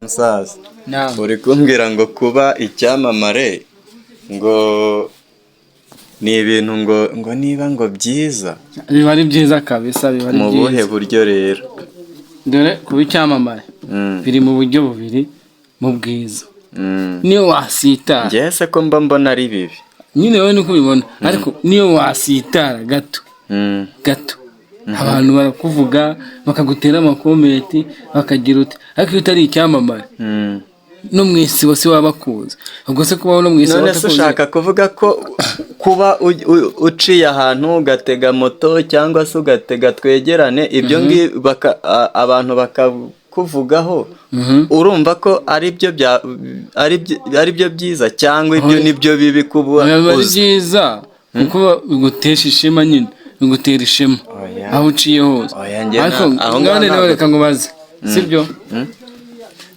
Musaza Naam. uri kumbwira ngo kuba icyamamare ngo ni ibintu ngo niba ngo byiza Biba ari byiza kabisa, biba ari mu buhe byiza. buryo rero? Dore kuba icyamamare biri mu buryo bubiri mu bwiza. Niyo wasitara, njye se ko mbona ari bibi. nyine wowe niko ubibona, ariko niyo wasitara gato gato abantu barakuvuga bakagutera amakomenti bakagira uti, ariko iyo utari icyamamare no mu isi bose baba bakuzi. Ubwo se kubaho no mu isi none se ushaka kuvuga ko kuba uciye ahantu ugatega moto cyangwa se ugatega twegerane ibyo abantu bakakuvugaho, urumva ko ari byo byiza cyangwa ibyo nibyo bibi kuba ari byiza kuko bigutesha ishema, nyine bigutera ishema aho uciye hose. Ariko ngane nawe reka ngubaze, sibyo?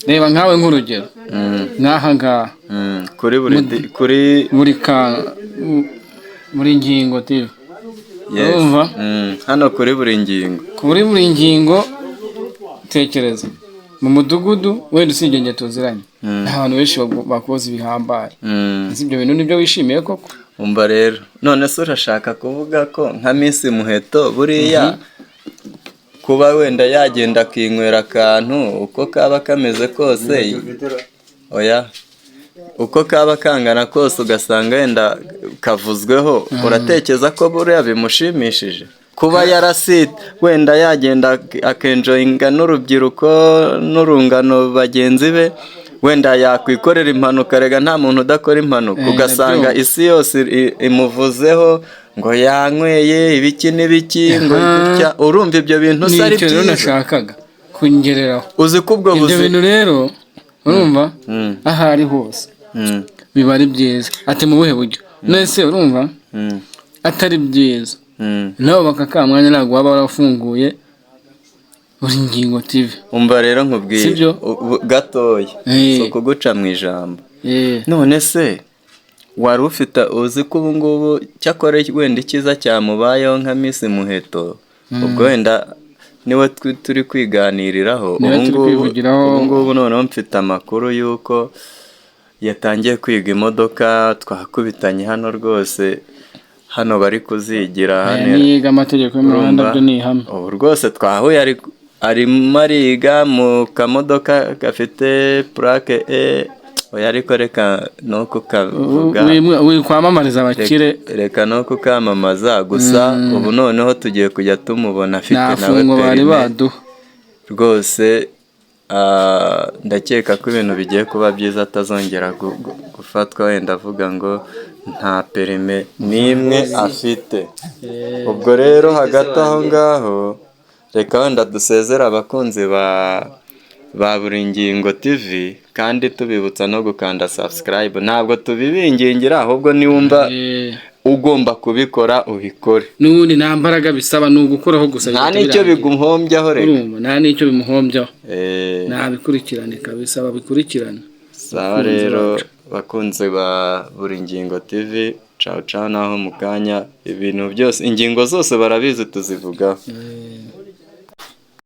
Reba nkawe nk'urugero nk'aha ngaha buri ngingo TV, urumva hano kuri buri ngingo tekereza mu mudugudu wenda usibye njye tuziranye abantu benshi bakoze ibihambaye. Ibyo bintu nibyo wishimiye koko? umva rero, none se urashaka kuvuga ko nka Miss Muheto buriya kuba wenda yagenda akinywera akantu uko kaba kameze kose, oya uko kaba kangana kose ugasanga wenda kavuzweho, uratekereza ko buriya bimushimishije? Kuba wenda yagenda akenjoyinga n'urubyiruko n'urungano bagenzi be, wenda yakwikorera impanuka, rega nta muntu udakora impanuka, ugasanga isi yose imuvuzeho ngo yanyweye ibiki n'ibiki ngo gutya, urumva ibyo bintu se ari byiza? Nashakaga kungereraho, uzi ko ubwo ibyo bintu rero urumva aho ari hose biba ari byiza. Ati mu buhe buryo? Nese urumva atari byiza nabo bakakamwanya ntabwo waba warafunguye buri ngingo TV. Umva rero nkubwiye gatoya, so kuguca mu ijambo. None se wari ufite uzi ko ubu ngubu cyakora wenda icyiza cyamubayeho nka Miss Muheto, ubwo wenda niwe turi kwiganiriraho ubu ngubu, noneho mfite amakuru y'uko yatangiye kwiga imodoka, twakubitanye hano rwose, hano bari kuzigira niga amategeko y'umuhanda, byo ni ihame. Ubu rwose twahuye arimo ariga mu kamodoka gafite plaque oya, ariko reka no kukavuga, kwamamariza abakire, reka no kukamamaza gusa. Ubu noneho tugiye kujya tumubona afite nawe bari baduha rwose. Ndakeka ko ibintu bigiye kuba byiza, atazongera gufatwa wenda avuga ngo nta perime n'imwe afite. Ubwo rero hagati aho ngaho reka wenda dusezera abakunzi ba buri ngingo TV, kandi tubibutsa no gukanda subscribe. Ntabwo tubibingingira, ahubwo niwumva ugomba kubikora ubikore, n'ubundi nta mbaraga bisaba, ni ugukoraho gusa. nta n'icyo biguhombyaho, reka nta n'icyo bimuhombyaho, nabikurikirane kabisa, babikurikirane. Sawa rero bakunze ba buri ngingo TV, ciao ciao, naho mu kanya. Ibintu byose, ingingo zose barabizi tuzivugaho.